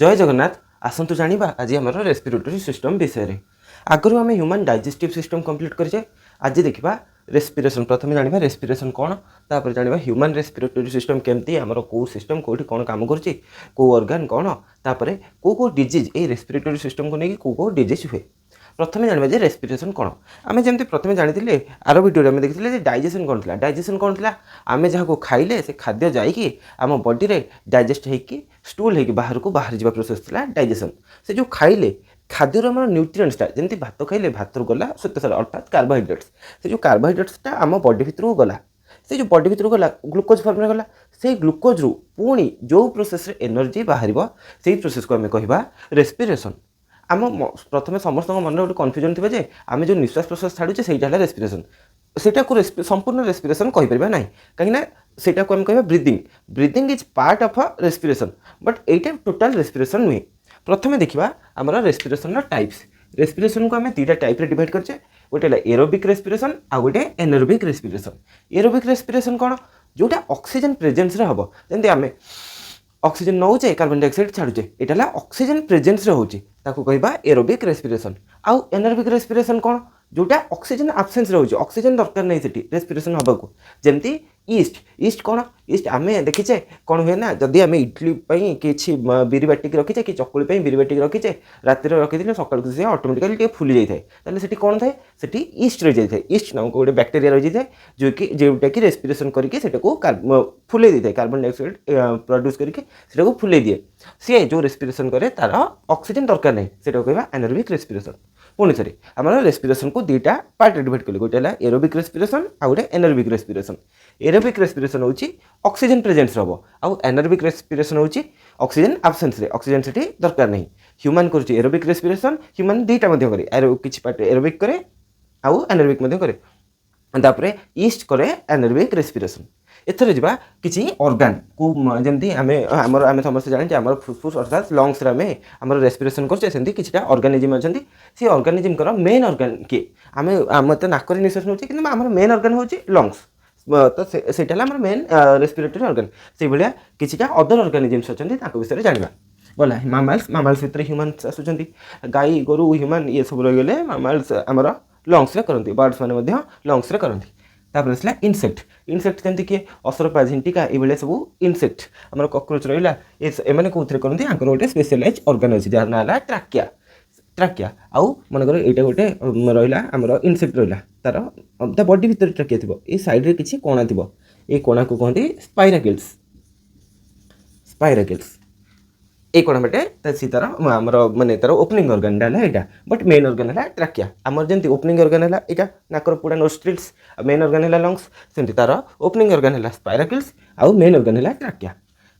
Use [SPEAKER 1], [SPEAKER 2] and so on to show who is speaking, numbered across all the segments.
[SPEAKER 1] जय जगन्नाथ। आसतु जानिबा आज आम रेस्पिरेटरी सिस्टम विषय। आगु आम ह्यूमन डाइजेस्टिव सिस्टम कंप्लीट करें। आज देखा रेस्पिरेशन। प्रथम जाना रेस्पिरेशन कौन, तापर जाना ह्यूमन रेस्पिरेटरी सिस्टम केमती आमर कौ सिस्टम कौटी कौन काम करुच्ची, कौ ऑर्गन कौन, तापर कौ डिजीज ये रेस्पिरेटरी सिस्टम को लेकिन कौ डिजीज हुए। प्रथम जाना रेस्पिरेशन कौन। आम जमी प्रथम जानी आर भिडियो में देखते डाइजेशन कौन था। डाइजेशन कौन था, आम जहाँ खाइले से खाद्य जाकि आम बॉडी रे डाइजेस्ट होगी स्टूल होगी बाहर को बाहर जावा प्रोसेस था डाइजेशन। से जो खाइले खाद्यर आम न्यूट्रिएंट्सटा जमी भात खाइले भात गला श्वेतसार अर्थात कार्बोहाइड्रेट्स, से जो कार्बोहाइड्रेट्सटा आम बॉडी भितर गला, से जो बॉडी भितर गला ग्लूकोज फॉर्म में गला, से ग्लूकोज रु पुणी जो प्रोसेस एनर्जी बाहर से प्रोसेस को आम कह रेस्पिरेशन। आम प्रथम समस्त मन गोटे कन्फ्यूजन थी आम जो निश्वास प्रश्वास छाड़ुचे से रेस्पिरेशन, सेटा को संपूर्ण रेस्पिरेशन कहीपर ना कहीं सेटा को आम कह breathing. Breathing is part of respiration but Etah total respiration नुहे। प्रथम देखा आम रेस्पिरेशन टाइप्स। रेस्पिरेशन को आम दुईटा टाइप डिवाइड करचे, गोटे एरोबिक रेस्पिरेशन आ गोटे एनारोबिक रेस्पिरेशन। एरोबिक रेस्पिरेशन कौन, जोटा ऑक्सीजन प्रेजेंस रे हबो, जंती आमे ऑक्सीजन नौचे कार्बन डाइऑक्साइड छाड़ुचे, एटा ऑक्सीजन प्रेजेंस रे होची ताको कहबा एरोबिक रेस्पिरेशन। आउ एनारोबिक रेस्पिरेशन कौन, जोटा ऑक्सीजन आब्सेंस रे होची, ऑक्सीजन दरकार नहीं सेठी रेस्पिरेशन हबाकू। जेमती ईस्ट। ईस्ट कौन, ईस्ट आम देखीचे कौन हुए ना, जदि आम इडली किसी बिरी बाटिक रखीचे कि चकुली बिरी बाटिक रखीचे राति रखी सकाल से ऑटोमेटिकली फुली जाए से कौन थाए से ईस्ट रही जाए। ईस्ट नामक गोटे बैक्टेरिया रही जाए जोटा कि रेस्पिरेशन करके फुले दी थाए, कार्बन डाइऑक्साइड प्रोड्यूस करके फुले दिए। सी जो रेस्पिरेशन करे तार ऑक्सीजन दरकार नहीं, से कहवा एनारोबिक रेस्पिरेशन। पुणी थे आम रेस्पिरेशन को दुईटा पार्ट डिवाइड कले, गोटे है एरोबिक रेस्पिरेशन आ गोटे एनारोबिक रेस्पिरेशन। एरोबिक रेस्पिरेशन होची ऑक्सीजन प्रेजेंस रहो, आउ एनारोबिक रेस्पिरेशन होची ऑक्सीजन आब्सेंस रे, ऑक्सीजन सेठी दरकार नहीं। ह्यूमन करुच्ची एरोबिक रेस्पिरेशन, ह्यूमन दुईटा करे, किसी पार्ट एरोबिक करे आउ एनारोबिक करे, तापर ईस्ट करे एनारोबिक रेस्पिरेशन। एथर जा किसी ऑर्गन को जमी आम समस्त जाने आम फुसफुस अर्थात लंग्स आम रेस्पिरेशन करते किसी ऑर्गेनिज्म अच्छा। से ऑर्गेनिज्म मेन ऑर्गन किए आम तो नाक निश्वास नौचे कि आम मेन ऑर्गन हूँ लंग्स, तो सेटा आम मेन रेस्पिरेटरी ऑर्गन। से भाया किसी अदर ऑर्गेनिज्म्स अच्छा विषय जाना गला। मामल्स, मामल्स भितर ह्यूमन्स आसुँच, गाई गोरु ह्यूमन ये सब रहीगले मामल्स आमर लंग्स रे करती, बर्ड्स मैंने लंग्स रे करती। तापर आसला इनसेक्ट। इनसेक्ट जमी किए असरपा झिंटिका ये सब इनसेक्ट आम कॉकरोच रहा एम कौन करती गोटे स्पेशलाइज ऑर्गन अच्छी जार ना ट्राकिया। ट्राकिया आउ मनकर यहाँ गोटे रहा आमर इनसेक्ट रहा तार ता बॉडी भीतर ट्राकिया थी, ये साइड किसी कणा थी, ये कणा को कहते स्पाइराकिल्स। स्पाइराकिल्स ये कण बाटे सी तार आमर मानने तार ओपनिंग ऑर्गन है यहाँ, बट मेन ऑर्गन है ट्राकिया। आमर जमी ओपनिंग ऑर्गन है यहाँ नाकर पूरा नोस्ट्रिल्स, मेन ऑर्गन है लंग्स, सेमती तार ओपनिंग ऑर्गन है स्पाइराकिल्स आउ मेन ऑर्गन है ट्राकिया।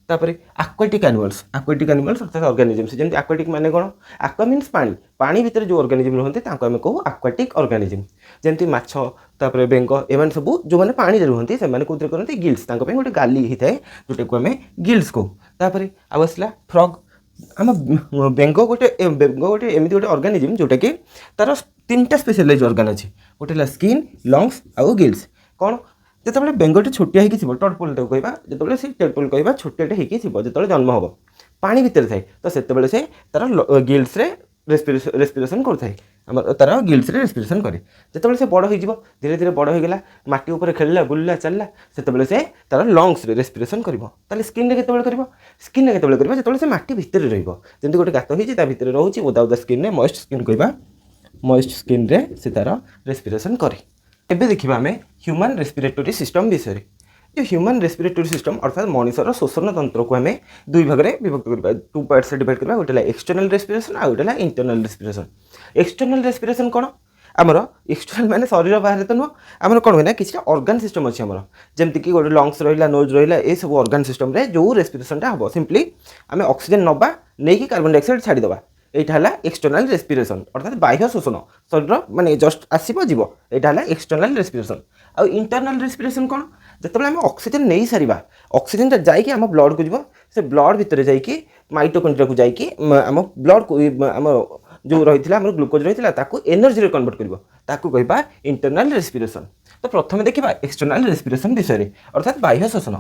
[SPEAKER 1] तापर आक्वाटिक एनिमल्स। आक्वाटिक एनिमल्स अर्थात ऑर्गेनिजम्स जमी आक्वाटिक माने कौन, आक्वा मीन्स पानी, पानी भितर जो ऑर्गेनिजम रहते आम कहूँ आक्वाटिक ऑर्गेनिजम। जमी माछ तापर बेंग एम सब जो मैंने पानी रुहति से कौन करते गिल्स, गोटे गाली होता है जोटा को आम गिल्स कहूँ। तापर आउ आसला फ्रग। आम बेंग गोटे एमती गोटे ऑर्गेनिजम जोटा कि तार तीनटा स्पेशलाइज ऑर्गन अच्छी, गोटे स्किन, लंग्स आउ गिल्स। कौन जिते बेंगटे छोटिया हो टडपोल कहवा, जो से टडपोल कहवा छोटियाटे हो जो जन्म हम पानी भितर थाए तो से तार गिल्स रे रेस्पिरेशन करए, तार गिल्स रे रेस्पिरेशन करे। जिते से बड़ हो धीरे धीरे बड़ होगा माटी उपर खेलला बुलला चलला से तार लंग्स रे रेस्पिरेशन कर। स्किन रे केतबेले कर, स्किन रे केतबेले कर जो से माटी भितर रही गोटे गात हो भितर रोचे ओदा ओदा स्किन रे मॉइस्ट स्किन कहवा, मॉइस्ट स्किन रे से तार रेस्पिरेशन करे। एबे देखिबा आमे ह्यूमन रेस्पिरेटरी सिस्टम विषय। जो ह्यूमन रेस्पिरेटरी सिस्टम अर्थात मनुष्यर श्वसन तंत्र को आम दुई भाग में विभक्त करवा, टू पार्ट्स डिवाइड करवा, गोटे एक्सटर्नल रेस्पिरेशन आ गोटे इंटरनल रेस्पिरेशन। एक्सटर्नल रेस्पिरेशन कौन, आमर एक्सटर्नल माने शरीर बाहर तो नुह, आमर कौन हुए ना किसी ऑर्गन सिस्टम अच्छी आमर जमीक गोटे लंग्स रहा नोज रहा ये सब ऑर्गन सिस्टम रे जो रेस्पिरेशन हम सिंपली आम ऑक्सीजन नवा नहीं कार्बन डाइऑक्साइड छाड़ीदे, यहाँ है एक्सटर्नल रेस्पिरेशन अर्थात बाह्य शोषण शरीर माने जस्ट आसव जीव, यहाँ है एक्सटर्नल रेस्पिरेशन। आउ इंटरनल रेस्पिरेशन कौन, जिते आम ऑक्सीजन नहीं सारा ऑक्सीजन जाकि आम ब्लड को जीव, से ब्लड भितर जाकि माइटोकॉन्ड्रिया को जाकि आम ब्लड को आम जो रही है ग्लूकोज रही है एनर्जी कन्वर्ट कर इंटरनल रेस्पिरेशन। तो प्रथम देखा एक्सटर्नल रेस्पिरेशन विषय अर्थात बाह्य शोषण।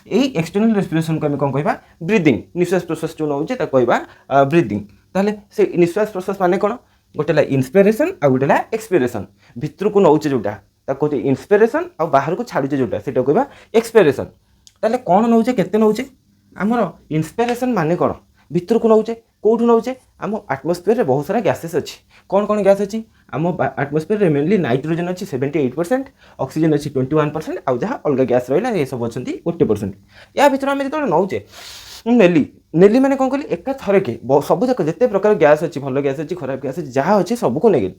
[SPEAKER 1] यही एक्सटर्नाल रेस्पिरेशन को आम कौन कह ब्रीदिंग निश्वास प्रश्वास जो नौचे कह ब्रीदिंग ताहले से निश्वास प्रश्वास माने कौन गोटे इन्स्पिरेसन आ गोटे एक्सपिरेसन भितर को नौचे जोटा कहते इन्स्पिरेसन आ बाहर को छाड़ुचे जोटा से कह एक्सपिरेसन ताहले कौन नौचे केते नौचे आमर इन्स्पिरेसन माने कौन भितर को नौचे कौटू नौचे आम आटमोस्फियर रे बहुत सारा गैसेस अच्छी कौन कौन गैस अच्छी आम आटमोस्फियर रे मेनली नाइट्रोजन अच्छी 78% ऑक्सीजन अच्छी 21% आउ जहाँ अलग गैस रहा ये सब अच्छी 40%। या भितर आम जो नौचे नेली नेली मैंने कौन कहली एका थरे के सब जाक जिते प्रकार गैस अच्छी भल गैस अच्छी खराब गैस अच्छी जहाँ अच्छी सबको नहीं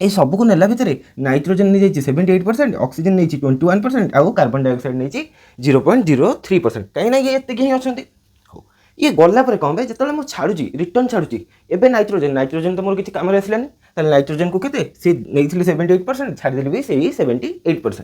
[SPEAKER 1] ये सबको नेला भितर नाइट्रोजन नहीं जाइए 78% ऑक्सीजन नहीं 21% आउ कार्बन डाइऑक्साइड नहीं 0.03% कहीं ये एत ही अच्छा ये गला कौन भाई जो मुझे छाड़ी रिटर्न छाड़ी एवं नाइट्रोजन तो मोर किसी कम आसलानी नाइट्रोजन को केते सी नहीं 78% छाड़देली भी से 78%।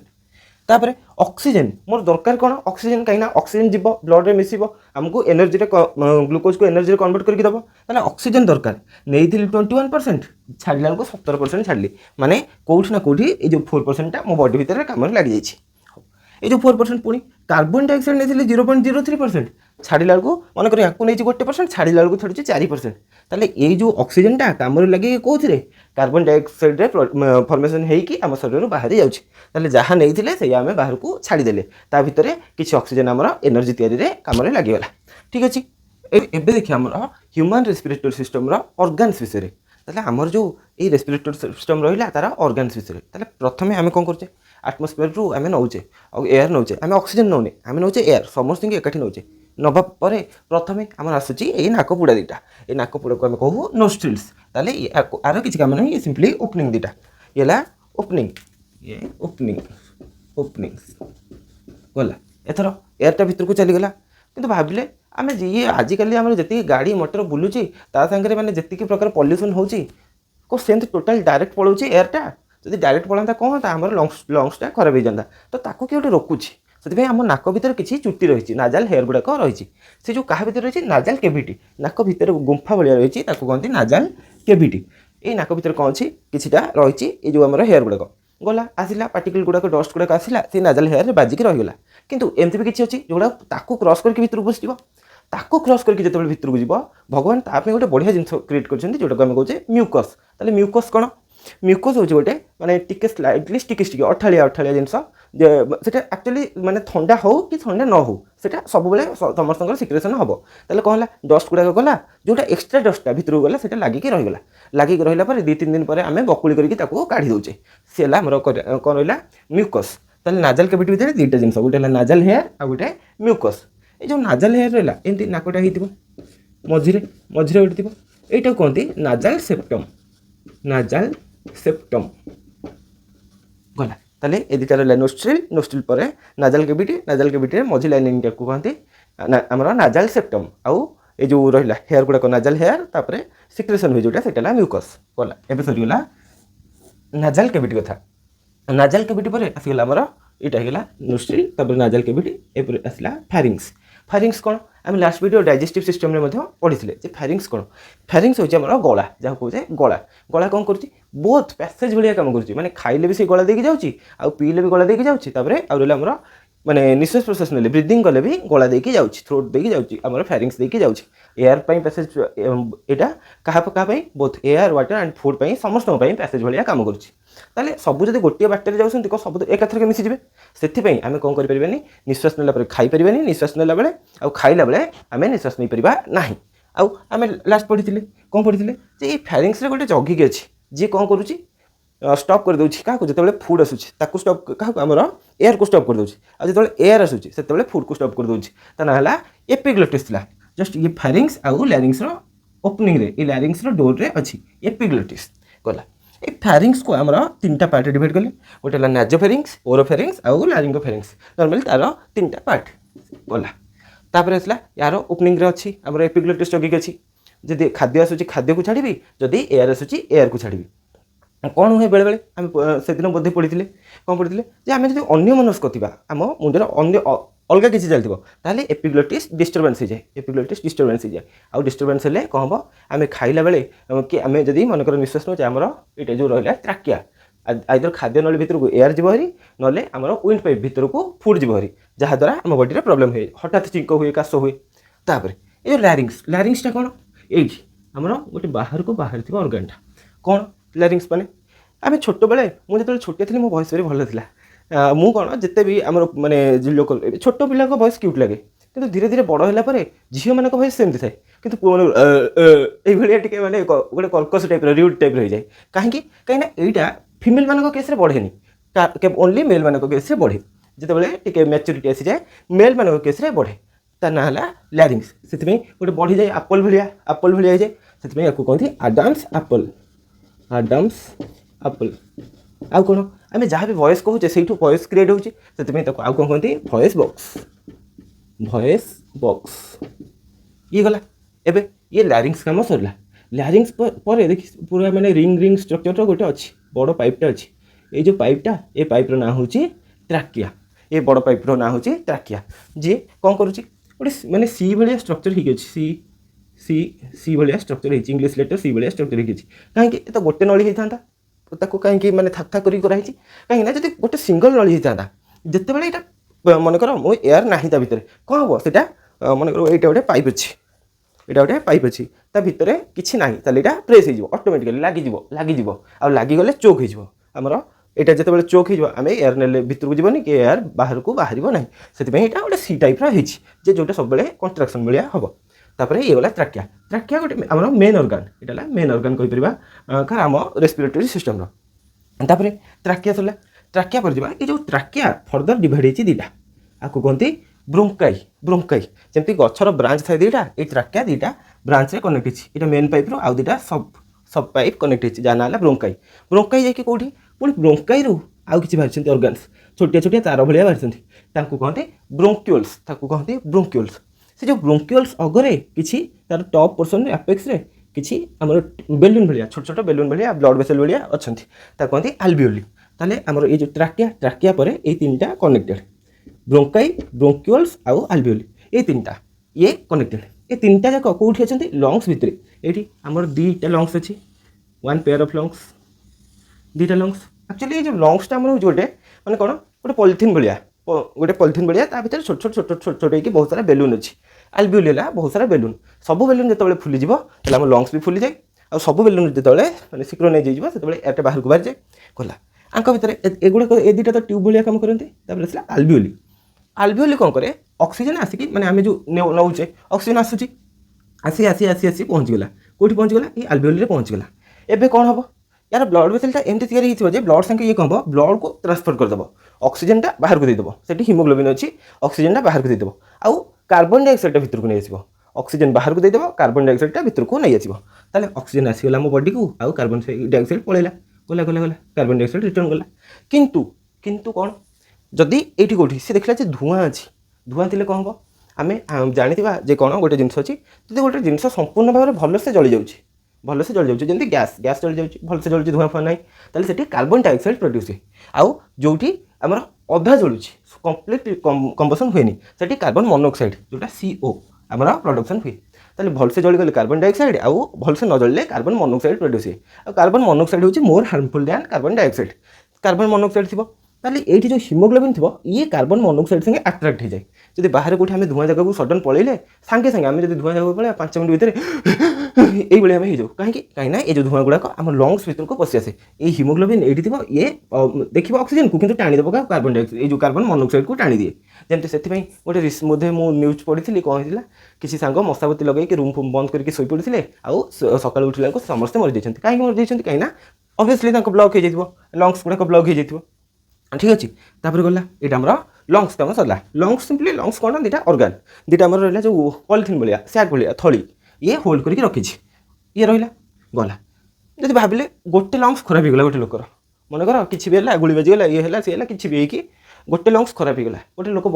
[SPEAKER 1] तापर ऑक्सीजन मोर दरकार कौन ऑक्सीजन कहीं ऑक्सीजन जीव ब्लड में मिसिब आमको एनर्जी ग्लूकोज को एनर्जी कन्वर्ट करके दब ताले ऑक्सीजन दरकार नहीं 21% छाड़ला बेलू 70% छाड़ी माने कौटी ना कौटी ये जो 4% मो बॉडी भितर कम लग जाइए ये जो 4% पुणी कार्बन डाइऑक्साइड नहीं 0.03% छाड़ला बेलू मनकर या नहीं 1% छाड़ला बेलू छाड़ी 4%। ताले ये जो ऑक्सीजन टा कम लगे कौन कार्बन डाइऑक्साइड फॉर्मेशन होम शरीर बाहरी जाऊँगी जहाँ नहीं से आम बाहर को छाड़देले ता भितर किसी ऑक्सीजन आमर एनर्जी तैयारी कम लगिगला। ठीक अच्छे एवं देखिए आम ह्यूमन रेस्पिरेटरी सिस्टम ऑर्गन्स विषय ताले आमर जो ये रेस्पिरेटरी सिस्टम रहा तार ऑर्गन्स विषय ताले प्रथम आम कौन करचे आटमोस्फियर रु आम नौचे और एयर नौचे आम ऑक्सीजन नौने आम नौचे एयर समस्त एकाठी नौचे नवा पर प्रथम आम आसूची ये नाकपुड़ा दीटा ये नाकपुड़ा को आम कहूँ नोस्ट्रिल्स ताले आर किसी काम नहीं ये सिंपली ओपनिंग दीटा ये ओपनिंग ये ओपनिंग ओपनिंग गला एथर एयरटा भितर को चलीगला किंतु भाविले आम ये आजिकल आम जी गाड़ी मोटर बुलूची सागर मैंने जी प्रकार पल्यूसन हो सेमती टोटाल डायरेक्ट पलाऊँ एयरटा जब डायरेक्ट पलाता कौन होता आम लंग्सटा खराब हो जाता तो ताको किए गोटे रोकुची से आम नाक भर किसी चुट्टी रही नाजाल हेयर गुड़ाक रही से जो क्या भर रही नाजाल केविटी नाक भर गुंफा भाया रही कहते नाजाल केविटी ये नाक भर कौन अच्छी किसीटा रही ये जो आम हेयर गुड़ाक गला आसला पार्टिकल गुड़ाक डस्ट गुड़ाक आसला से नाजाल हेयर बाजिक रहीगला किंतु एमती भी किसी अच्छी जोड़ा ताकू क्रॉस करके भितर को पशिज ताकू क्रॉस करके जो भितर को जीव भगवान ताप गोटे बढ़िया जिन क्रिएट कर जोटा आम कहे म्यूकस ताले म्यूकस कौन म्यूकस हूँ गोटे माने टिके स्लाइटली स्टिकी अठाड़िया अठाड़िया जिनस से एक्चुअली माने ठंडा हो कि ठंडा न हो सेटा सब बेले समस्त सिक्रेसन हम ताले कौन है डस्ट गुड़ाक गला जोटा एक्सट्रा डस्टा भितर गला से लगिक रहीगला लगिक रहा 2-3 दिन पर आम बकुली करके काढ़ी दौचे सी आमर कौन रहा म्यूकस ताले नाजाल केविटी भितर दुईटा जिन गोटे नाजाल हेयर आ गोटे म्यूकस ये जो नाजाल हेयर रहा एमती नाकटा हो मझे मझे गोटे थी कहते नाजाल सेप्टम नाजाल सेप्टम गला ताले ए दुटा रहा नोस्ट्रिल नोस्ट्रिल पर नाजाल केविटी मझी लाइनिंग को कहते आमर नाजाल सेप्टम आउ ये जो रहा हेयर गुड़ाक नाजाल हेयर तापर सिक्रेसन हुए जोटा से म्यूकस गला एवं सरीगला नाजाल केविटी कथा नाजाल केविटी पर आसगला आमर यहाँ होगा नोस्ट्रिल तापर नाजाल केविटी एपर आसला फैरिंग्स फैरिंग्स कौन आम लास्ट वीडियो डाइजेस्टिव सिस्टम में पढ़ी जे फैरिंग्स कौन फैरिंग्स हूँ आम गला जहाँ कहे गला गला कौन कर बहुत पैसेज भाया कम कर माने खाइले भी से गला देकी जाऊँगी आउ पीले भी गला देकी जाऊँगी आम आमर माने निश्वास प्रश्वास ने ब्रिदिंग कले भी गला देकी जाऊँगी थ्रोट देकी जाऊँगी आमर फैरिंग्स देकी जाऊँगी एयर पैसेज यहाँ क्या both air water and food समस्त पैसेज भाया कम कर सब जब गोटे बाटर जाऊँच कौन सब एकाथरक मिसीजे से आम कौन करें निश्वास नाला खाईपर निश्वास नाला बेले आ खाइला बेले आम निश्वास नहीं पारा ना आम लास्ट पढ़ी कौन पढ़ी ये फैरिंग्स गोटे जगिक अच्छी जी कौन करुच्ची स्टॉप कर दूसरी क्या जो फूड आसूँ स्टॉप क्या आमर एयर को स्टॉप कर दूसरी आ जो एयर आसूँ से फूड को स्टॉप कर दूसरी ता है एपिग्लोटिस जस्ट ये फैरिंग्स आउ लैरिंग्स ओपनिंग रे ये लैरिंग्स डोर रे अच्छी एपिग्लोटिस गला ये फैरिंग्स को आमर 3टा पार्ट डिवाइड कले गोटे है नाजोफेरिंग्स ओरोफेरिंग्स आउ लारिंगोफेरिंग्स नॉर्मली तार 3टा पार्ट गला तापर आसला यार ओपनिंग रे अच्छी आमर एपिग्लोटिस जगिक अच्छी जदि खाद्य आसूँ खाद्य को छाड़ी जदि एयर आसूँ एयर को छाड़ी कौन हुए बेले बेले आम से दिन बोधे पढ़ी कौन पढ़ी आम जो अन्य मनस्क थी आम मुंडर अन्य अलग किसी चलती ताहले एपिग्लोटिस डिस्टर्बेंस हो जाए एपिग्लोटिस डिस्टर्बेंस हो जाए आउ डिस्टर्बेंस हेल्ले कौन हम आम खाइला बेले कि आम जदि मनकर निश्वास नौचे आमर ये जो रहा ट्राकिया आइदर खाद्य नली भितर को एयर जीव हरी नले आमर विंड पाइप भितर को फुड जीव हरी जहाँद्वारा आम बॉडी प्रॉब्लम हुए हठात चिंक हुए काश हुए तापर ये लैरिंग्सटा कौन ये आमर गोटे बाहर को बाहर थी अर्गानटा कौन लैरिंग्स माने आम छोट बेले मुझे छोटे थी मो वॉइस भी भल था मु कौन जिते भी आम माने लोकल छोट पिला वॉइस क्यूट लगे किंतु धीरे धीरे बड़ होला परे झील मान वॉइस सेमती थाए किंतु पुआ माने टे माने गोटे कर्कश टाइप रिउड टाइप रही जाए कहीं यहाँ फिमेल मान केस बढ़ेनि ओनली मेल मान केस बढ़े जिते मैच्योरिटी आसी जाए मेल मान केस बढ़े ता ना है लैरिंग्स से गोटे बढ़ी जाए आप्पल भाई जाए से कहते आडाम्स आप्पल आउ कौन आम जहाँ भी वॉइस कहे से वॉइस क्रिएट होती आउ कौन कहते वॉइस बॉक्स ये गला एबे ये लैरिंग्स काम सरला लैरिंग्स पर देखी पूरा माने रिंग स्ट्रक्चर गोटे अच्छी बड़ पाइपटा अच्छी ये जो पाइपटा ये पाइपर ना हूँ ट्राकिया ये बड़ पाइपर ना हूँ ट्राकिया जी कौन करुच्ची गोटे माने सी भाया स्ट्रक्चर हो सी भाया स्ट्रक्चर होती इंग्लीश लेटर सी भाया स्ट्रक्चर होती कहीं तो गोटे नली होता कहीं मैंने थाक थाक कराई कहीं जब गोटे सिंगल नली होता जिते बड़े यहाँ मनकर मो एयर ना ता भितर कौन हम से मनकर यहाँ गोटे पाइप अच्छी यहाँ गोटे पाइप अच्छी ता भितर किसी ना यहाँ प्रेस हो ऑटोमेटिकली लगिज आ लगिगले चोक हो आमर यहाँ जिते चोक हो आम एयर ने भितर को जीवन कि एयर बाहर को बाहर ना से गोटे सी टाइप रही जोटा सब कंट्राक्शन भाया हम तापर ये गला ट्राकिया गोटे आम मेन अर्गान यहाँ मेन अर्गान कहीपर आम रेस्पिरेटरी सिस्टम तापर ट्राकिया सरला ट्राकिया पर जावा ये जो ट्राकिया फर्दर डिवाइड होती दीटा आपको कहते ब्रोंकाई जमती गचर ब्रांच थाए दीटा ये ट्राकिया दीटा ब्रांच कनेक्ट होती मेन पाइप रो आउ दीटा सब पाइप कनेक्ट होती जहाँ ना ब्रोंकाई जाकि कौटी पुणी ब्रोंकाई रू आउ कि बाहरी अर्गान्स छोटिया छोटिया तार भाया बाहरी कहते ब्रोंक्यूल्स कहते ब्रोंक्यूल्स से जो ब्रोंक्यूल्स अगरे किसी तार टॉप पोर्सन एपेक्स रे किसी आमर बेलून भाया छोट छोट बेलून भाया ब्लड वेसल भाया अच्छा कहते आल्वियोली ताले आमर ये जो ट्राकिया पर ये तीनटा कनेक्टेड ब्रोंकाई ब्रोंक्यूल्स आउ आल्वियोली ये तीनटा ये कनेक्टेड ये तीनटा जाक कौटी अच्छा लंग्स भितर ये आमर दीटा लंग्स अच्छी वन पेयर ऑफ लंग्स दीटा लंग्स एक्चुअली ये जो लंग्सटा आमर गोटे मैंने कौन गोटे पॉलिथिन भाया गोटे पॉलिथिन भाया ता भीतर छोट छोट छोट छोट छोट बहुत सारा बेलून अच्छी आल्वियोली है बहुत सारा बेलून सब बेलून जो फुलीज आम लंग्स भी फुली जाए और सब बेलून जो मैंने सिक्रोनाइज हो एयरटा बाहर को बाहरी जाए गला आंक भितर एगुड़ाक ए दुटा तो ट्यूब भाया काम करते आल्वियोली कौन करे ऑक्सीजन आसिक मैंने आम जो नौचे ऑक्सीजन आसूसी आसी आसी आसी आसी पहुँचीगला कौटी पहुँचीगला ये आल्वियोली पहुँचीगला एबे कौन हम यार ब्लड वेसलटा एमती तैयारी होती ब्लड संगे ये कौन हम ब्लड को ट्रांसफर करदेव ऑक्सीजनटा बाहर को देदेव से हिमोग्लोबिन अच्छी ऑक्सीजनटा बाहर को देदेव आउ कार्बन डाइऑक्साइड भितर को नहीं आसो ऑक्सीजन बाहर को देदेव कार्बन डाइऑक्साइड भितर को नहीं आसो ताले ऑक्सीजन आसीगला मो बॉडी को आउ कार्बन डाइऑक्साइड पलैला गला गला गला कार्बन डाइऑक्साइड रिटर्न गला किंतु कौन जदि ये कौटी सी देखला धूआं अच्छी धूआं थी कौन हम आम जाना जे कौन गोटे जिनस अच्छी जब गोटे जिनस संपूर्ण भाव में भलसे जली जाऊँगी जमी गैस जली जाऊँगी भलसे जलूँ धूआं फुआ ना ताले से कार्बन डाइऑक्साइड प्रोड्यूस हुए आउ जो आमर अधा जलूँ कम्प्लीट कंबसन हुए से कार्बन मोनोक्साइड जोटा CO आमर प्रोडक्शन हुए ताले भलसे जलीगले कार्बन डाइऑक्साइड आउ भलसे न जलिले कार्बन मोनोक्साइड प्रोड्यूस हुए और कार्बन मोनोक्साइड हूँ more harmful than carbon dioxide carbon monoxide थी ताले ये जो हिमोग्लोबिन थी ये कार्बन मोनोक्साइड संगे अट्राक्ट हो जाए जब बाहर कौटे आम धूआं जगह को सडन पलैले सांगे सांगे आम जब धूआं जगह पलैया 5 मिनट भितर ये आम हो कहीं ये जो धूआं गुड़ाक आम लंग्स भितर को पशि आसे ये हिमोग्लोबिन ये ये देखिए ऑक्सीजन को किंतु टाणी देव कार्बन डाइऑक्साइड ये जो कार्बन मोनोक्साइड को टाणी दिए जमती से गोटे बोधे मुझे न्यूज पढ़ी कौन होता किसी सांग मशाबती लगे रूम फूम बंद करके शोई पड़ते आउ सकाल उठला समस्ते मरी जाइए कहीं मरी जाइए कहीं ऑब्वियसली ब्लॉक हो लंग्स गुड़ाक ब्लॉक हो ठीक अच्छे तापर गला ये आम लंग्स काम सरला लंग्स सिंपली लंग्स कौन दुटा अर्गान दुटा आम रहा जो पॉलिथिन भाया सैक भाया थली ये होल्ड करके रखी ये रहा गला जब भाविले गोटे लंग्स खराब होगा गोटे लोकर मनकर किसी भी है गुड़ी बाजिगला ये है सी है कि भी होगी गोटे लंग्स खराब होगा गोटे लोक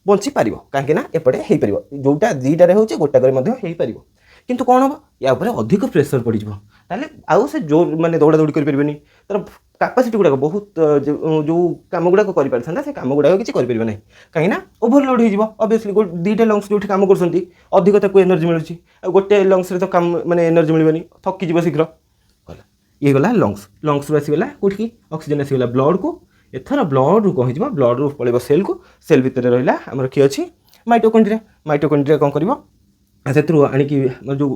[SPEAKER 1] बंची पार कहीं एपटे हो पार जोटा दुईटार हो गोटाक हो किंतु कौन हम या अधिक प्रेसर पड़ जाए आउ से जो मैंने दौड़ा दौड़ी करें तर कैपेसिटी गुड़ाक बहुत जो कम गुड़ाक कर से कम गुड़ाक किसी करें ना कहीं ओभरलोड हो ऑब्वियसली दुईटा लंग्स जो कम कर अधिक एनर्जी मिलूँ गोटे लंग्स तो कम माने एनर्जी मिलनी थकिज शीघ्र गला ये गला लंग्स रु आसीगला कोठी ऑक्सीजन आसीगला ब्लड को एथर ब्लड रु कहि जबो ब्लड रु पळेबो सेल को सेल भितर रहिला हमर कि अछि माइटोकॉन्ड्रिया कोन करबो सेथरु आनी कि जो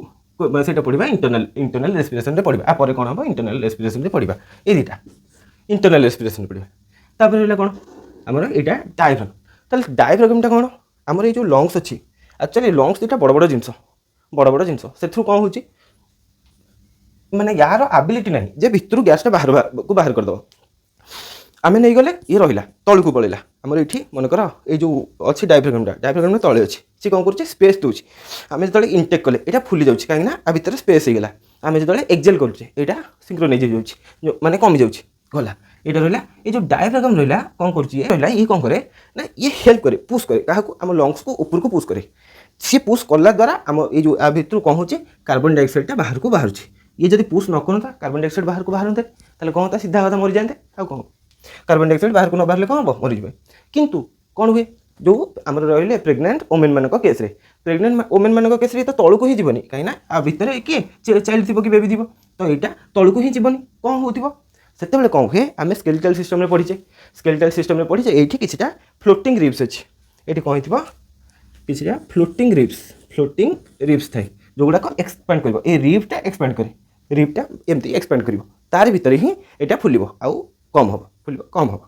[SPEAKER 1] सेटा पढ़िबा इंटरनल रेस्पिरेशन रे पढ़िबा आ परे कोन हबो इंटरनल रेस्पिरेशन रे पढ़िबा ए दिटा इंटरनल रेस्पिरेशन पढ़िबा तापर रहला कोन हमर एटा डायफ्राम ताले डायफ्रामटा कोन हमर ए जो लंग्स अछि एक्चुअली लंग्स दिटा बड़ बड़ जिंस सेथरु कोन होची माने यार एबिलिटी नहीं जे भितर गैस बाहर कर दो आमे नहीं गले ये रहिला तळु को पळेला हमर एठी मन कर ए जो अछि डायफ्राम तळे अछि सी कोन करछि स्पेस दोछि आमे जतले इनटेक कले एटा फुली जाउछि काहे ना आ भितर स्पेस हे गेला आमे जतले एक्सेल करछि एटा सिंक्रोनाइज जाउछि माने कमी जाउछि गला एटा रहिला ए जो डायफ्राम रहिला कोन करछि ए रहिला ये कोन करे ना ये हेल्प करे पुश करे काहा को हम लंग्स को ऊपर को पुश करे सी पुश करला द्वारा हम ए जो आ भितर कोन होछि कार्बन डाइऑक्साइड टा बाहर को बाहरछि ये जब पुश न करता कार्बन डाइऑक्साइड बाहर को बाहर ताले कौन होता सीधा कथा मरी जाते आ कौन कार्बन डाइऑक्साइड बाहर को न बाहर कौन हम मरी जाए किंतु कौन हुए जो आम रही प्रेग्नेंट वोमेन मान केस रे प्रेग्नेंट वोमेन मान केस रे तो तलू को ही जीवनी कहीं आ भितर किए चाइल्ड थी कि बेबी थी तो यहाँ तलू को ही जीवनी कौन हो से कौन हुए आम स्केलेटल सिस्टम में पढ़ीचे स्केलेटल सिस्टम में पढ़ीचे ये किसी फ्लोटिंग रिब्स अच्छी ये कौन किसी फ्लोटिंग रिब्स थाए जो गुड़ाक एक्सपांड कर रिब्टा एक्सपांड करे रिब्टा एमती एक्सपांड कर तार भितर ही यहाँ फुल आउ कम हम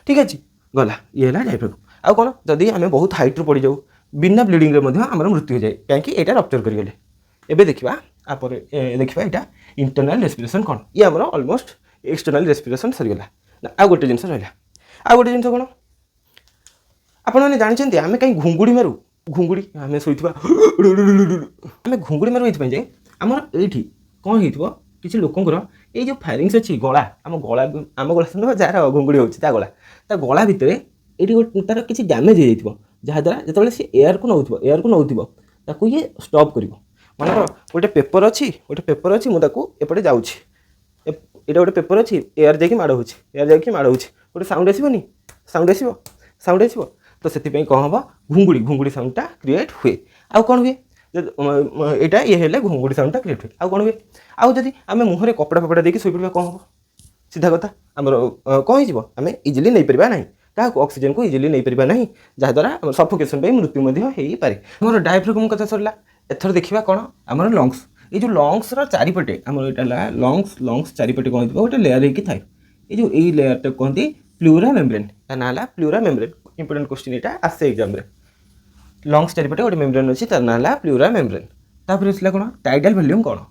[SPEAKER 1] ठीक अच्छे गला ये डायफ्राम आउ कौन जदि आम बहुत हाइट रू पड़ जाऊ बिना ब्लीडिंग आमर मृत्यु हो जाए कहीं यहाँ रप्चर करगले एबे देखा आप देखा यहाँ इंटरनल रेस्पिरेशन कौन ये आमर ऑलमोस्ट एक्सटर्नल रेस्पिरेशन सरीगला आ गोटे जिन रहा आ गोटे जिन कौन आपने जानते आम कहीं घुंगुड़ी मारू घुंगुड़ी आम शोवा आम घुंगुड़ी मारू ये आमर ये कौन हो किसी लोकंर ये जो फायरिंग्स अच्छी गला आम गला सुन जार घुंगुड़ी होता गला भितर ये तार किसी डैमेज हो जहाद्वारा जो सी एयर को नौ ये स्टॉप कर मन गोटे पेपर अच्छी मुझे एपटे जाऊँगी यहाँ गोटे पेपर अच्छी एयर जाकि माड़ हो गोटे साउंड आसबनी साउंड आसो तो से कौन हम घुंगुड़ी साउंडटा क्रिएट हुए आउ कौन हुए यहाँ ये है घुंगुड़ी साउंडटा क्रिएट हुए आउ कौन हुए आउ जदि आम मुहर कपड़ा फपड़ा देखिए शोई पड़ा कौन हम सीधा कथा आमर कौन होमें इजिली नहीं पारा ना क्या ऑक्सीजन को इजिली नहीं पारा ना जहाद्वारा सफोकेशन मृत्यु हो पारे मोर डायफ्राम कथा सरला एथर देखा कौन आमर लंग्स ये जो लंग्स चारिपटे आम यहाँ लंग्स चारिपटे कौन गोटे लेयर होती थाए ये जो यही लेयर कहते प्लूरा मेम्ब्रेन ता ना प्लूरा मेम्ब्रेन इंपोर्टेंट क्वेश्चन यहाँ आसे एग्जाम लंग्स चारिपटे गोटे मेम्ब्रेन अच्छी तार ना प्लूरा मेम्ब्रेन तापर आसला कौन टाइडल वॉल्यूम कौन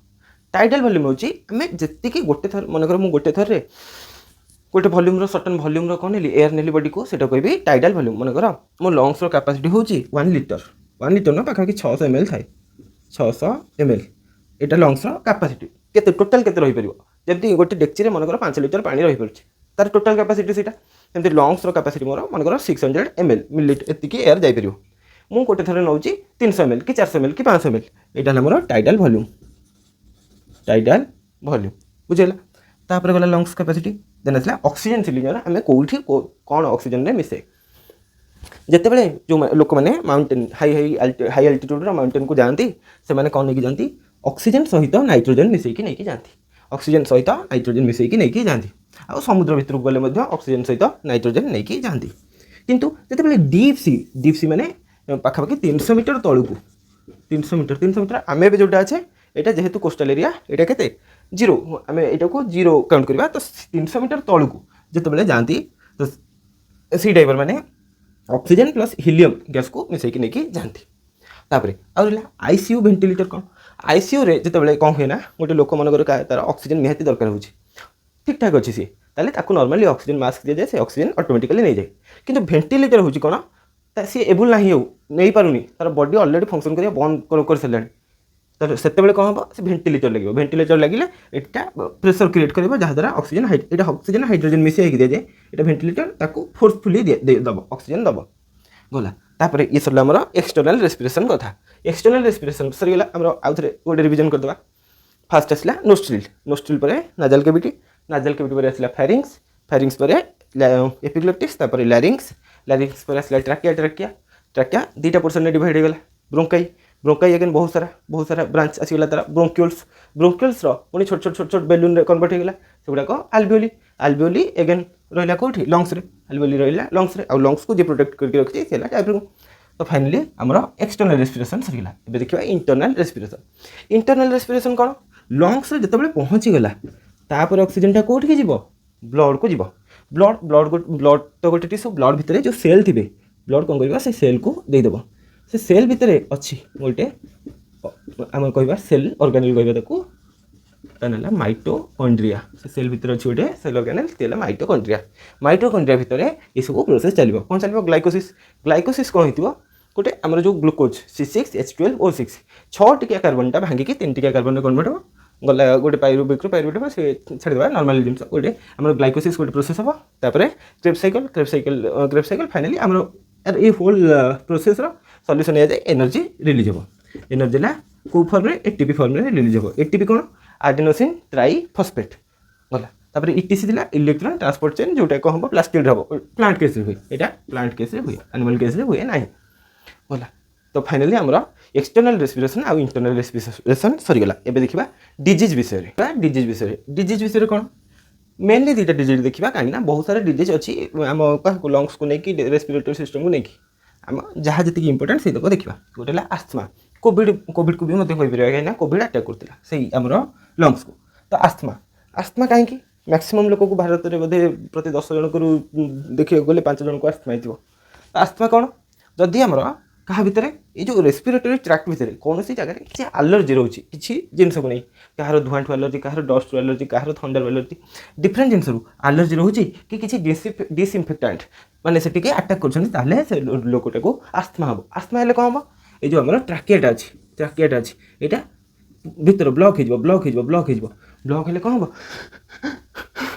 [SPEAKER 1] टाइडल वॉल्यूम होची आमे जत्तिकी गोटे थर मनकर मु गोटे थर रे गोटे वॉल्यूम रो सर्टेन वॉल्यूम रो कोन नेली एयर नेली बॉडी को सेटा कहबी टाइडल वॉल्यूम मनकर मो लंग्स रो कैपेसिटी होची 1 लीटर ना पाखा कि 600 ml थाए 600 ml एटा लंग्स रो कैपेसिटी केते टोटल केते रही परिबो जेमति गोटे डेक्ची रे मनकर 5 लीटर पानी रही परछि तार टोटल कैपेसिटी सेटा जेमति लंग्स रो कैपेसिटी मोर मनकर 600 ml मिलीलीटर एतिकी एयर जाई परिबो मु गोटे थर नौची 300 ml कि 400 ml कि 500 ml एटा हमर टाइडल वॉल्यूम बुझेगा तापर गला लंग्स कैपेसिटी देन आसला ऑक्सीजन सिलिंडर आम कौटी कौन ऑक्सीजन रे मिसे जिते बड़े जो लोक मैंने माउंटेन हाई अल्टीट्यूड माउंटेन को जाती से कौन लेकिन जाती ऑक्सीजन सहित नाइट्रोजन मिसेकी नहीं जाती ऑक्सीजन सहित नाइट्रोजन मिसेकी नहीं जाती आ समुद्र भितर गले ऑक्सीजन सहित नाइट्रोजन नहीं जाती किंतु जिते डीप सी माने पाखापाखि 300 मीटर तलू को 300 मीटर आम ए जोटा अच्छे यहाँ जेहेतु कोस्टाल एरिया यहाँ के जीरो आम यहाँ को जीरो काउंट करवा तो 300 मीटर तलू को जिते जाती तो सी डाइवर मैंने ऑक्सीजन प्लस हीलियम गैस को मिसेकी नहीं जाती तापर आईसीयू वेंटिलेटर कौन आईसीयू रे जिते कौन हुए ना गोटे लोक मनकर तार ऑक्सीजन निहाती दरकार हो ठीक ठाक अच्छे सी ताकि नॉर्मली ऑक्सीजन मास्क दी जाए से ऑक्सीजन ऑटोमेटिकली नहीं जाए किंतु वेंटिलेटर हूँ कौन सी एबुल ना हो नहीं पारुनी तार बॉडी ऑलरेडी फंक्शन करिया बंद कर सारे तो से कौन हम से वेंटिलेटर लगे वेंटिलेटर लगे यहाँ प्रेशर क्रिएट कर जहाद्वारा ऑक्सीजन हाइड्रोजन मिसे दि जाए ये वेंटिलेटर ताकू फोर्सफुली दब ऑक्सीजन दब गला तापर ये सरला आमर एक्सटर्नल रेस्पिरेशन कथा एक्सटर्नल रेस्पिरेशन सरीगला आमर आउ थे गोटे रिविजन करदे फास्ट आसला नोस्ट्रिल पर नाजल कैविटी पर आसला फेरिंग्स पर एपिग्लोटिस तापर लैरिंग्स पर आसला ट्राकिया दुईटा पोर्सन डिवाइड होगा ब्रोंकाई अगेन बहुत सारा ब्रांच आसीगला तार ब्रोंक्यूल्स पुणी छोट छोट छोट छोट बेलून कन्वर्ट होगा सेगुड़ाक आल्वियोली आल्वियोली अगेन रहा कौटी लंग्स आल्वियोली रहा लंग्स आउ लंग्स को जी प्रोटेक्ट करके रखी से टाइप तो फाइनली आमर एक्सटर्नल रेस्पिरेशन सरीगला। ए देखा इंटरनल रेस्पिरेशन कौन लंग्स जो पहुँची गला तापर ऑक्सीजन कौटी जीव ब्लड को जीव ब्लड तो गोटे टिश्यू ब्लड भितर जो सेल थे ब्लड कौन कर सेल को देदेव से सेल भितर अच्छी गोटे आम कह सेल ऑर्गेनेल कहना माइटोकॉन्ड्रिया से सेल भितर अच्छी गोटे सेल ऑर्गेनेल माइटोकॉन्ड्रिया भितर ये सब प्रोसेस चलो कौन चलो ग्लाइकोसिस कौन हो गोटे आम जो ग्लूकोज C6H12O6 6 टिकिया कार्बनटा भांगिकी 3 टिकिया कार्बन कन्वर्ट हो गला गोटे पायरुवेट से छाड़देवा नॉर्मल जिन गोटे आम ग्लाइकोसिस गोटे प्रोसेस हम तापर क्रेब्स साइकिल फाइनली आम ये होल प्रोसेस सल्यूशन जाए एनर्जी रिलीज हो एनर्जी ना कौ फर्म एटीपी फर्म रिलीज हो एटीपी कौन आडेनोसिन ट्राइफॉस्फेट गला तापर इटीसी थिला इलेक्ट्रॉन ट्रांसपोर्ट चेन जोटा कौन हम प्लास्टिड हम प्लांट केस हुए यहाँ प्लांट केस हुए एनिमल केस हुए ना गला तो फाइनली आमर एक्सटर्नल रेस्पिरेशन आउ इंटरनल रेस्पिरेशन सरीगला। एबे देखिबा डिजीज विषय डिजीज कौन मेनली दुईटा डिजीज देखा कहीं बहुत सारा डिजीज अच्छी आम लंग्स को लेकिन रेस्पिरेटरी सिस्टम को लेकिन आम जहाँ जी इंपोर्टाट से देखा गोटे आस्थमा कोविड को भी कहीं कोविड अटैक करता से आमर लंग्स को तो आस्थमा कहीं मैक्सिमम लोक को भारत में बोधे प्रति 10 जन को देखिए गले 5 जन को आस्थमा हो आस्थमा कौन जदि आमर क्या भितर ये जो रेस्पिरेटरी ट्रैक्ट भितर कौन सी जगह किसी आलर्जी रोचे किसी जिनस को नहीं कहार धुआंठू आलर्जी कहार डस्ट आलर्जी कहार थंडार आलर्जी डिफरेंट जिनस आलर्जी रोचे कि किसी डिसइनफेक्टांट माने से टिके अटैक कर लोकटा को आस्थमा हम आस्थमा हेल्ले कौन हम ये जो आम ट्राकियाटा अच्छी यहाँ भितर ब्लॉक हो हेल्ले कौन हम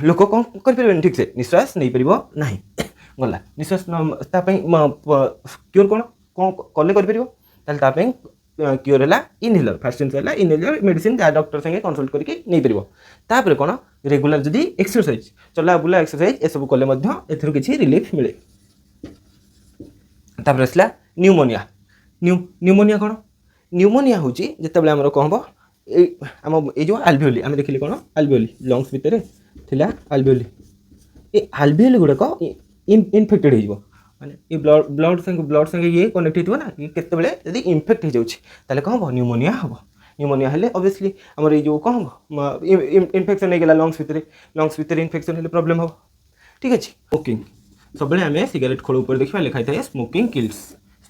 [SPEAKER 1] लोक कौन कर ठीक से निश्वास नहीं पार ना गला निश्वास क्योर कौन कौन कले कर क्योर है इनहेलर फास्ट जिन है इनहेलर मेडिसिन जहाँ डॉक्टर संगे कंसल्ट करके नहीं पार कौन रेगुलर जदि एक्सरसाइज चला बुला एक्सरसाइज ये सब कले किसी रिलीफ मिले। तापर आसला न्यूमोनिया कौन न्यूमोनिया हूँ जिते आमर कौन हम आम ये जो आल्वियोली आम देखिले कौन आल्वियोली लंग्स भितर थिला आल्वियोली ये आल्वियोली गुड़ाक इनफेक्टेड हो माने ये ब्लड संगे ये कनेक्ट हो ना ये केतबेले यदि इनफेक्ट हो जाए कौन हम न्यूमोनिया हम न्यूमोनिया हेल्ले ऑब्वियसली आमर ये जो कौन हम इनफेक्शन हो गला लंग्स भितर इनफेक्शन हेल्ले प्रॉब्लम हम ठीक अच्छे। स्मोकिंग सब आम सिगरेट खोल ऊपर देखा लिखाई था स्मोकिंग किल्स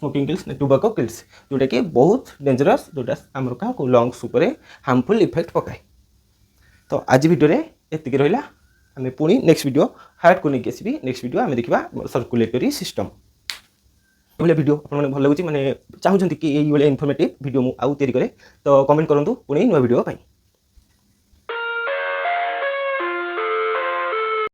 [SPEAKER 1] टोबाको किल्स जोटा कि बहुत डेंजरस जोटा आमर क्या लंग्स उपर हार्मफुल इफेक्ट पकाए। तो आज वीडियो एतिक रहा आम पुणी नेक्स्ट वीडियो हार्ट को लेकिन आसबि नेक्स्ट वीडियो आम देखा सर्कुलेटरी सिस्टम ये वीडियो आपने भल लगुच मैंने चाहूँ कि ये इनफॉर्मेटिव वीडियो मुझे आउ तैयारी करे तो कमेंट करूँ पुणी नुआ वीडियो।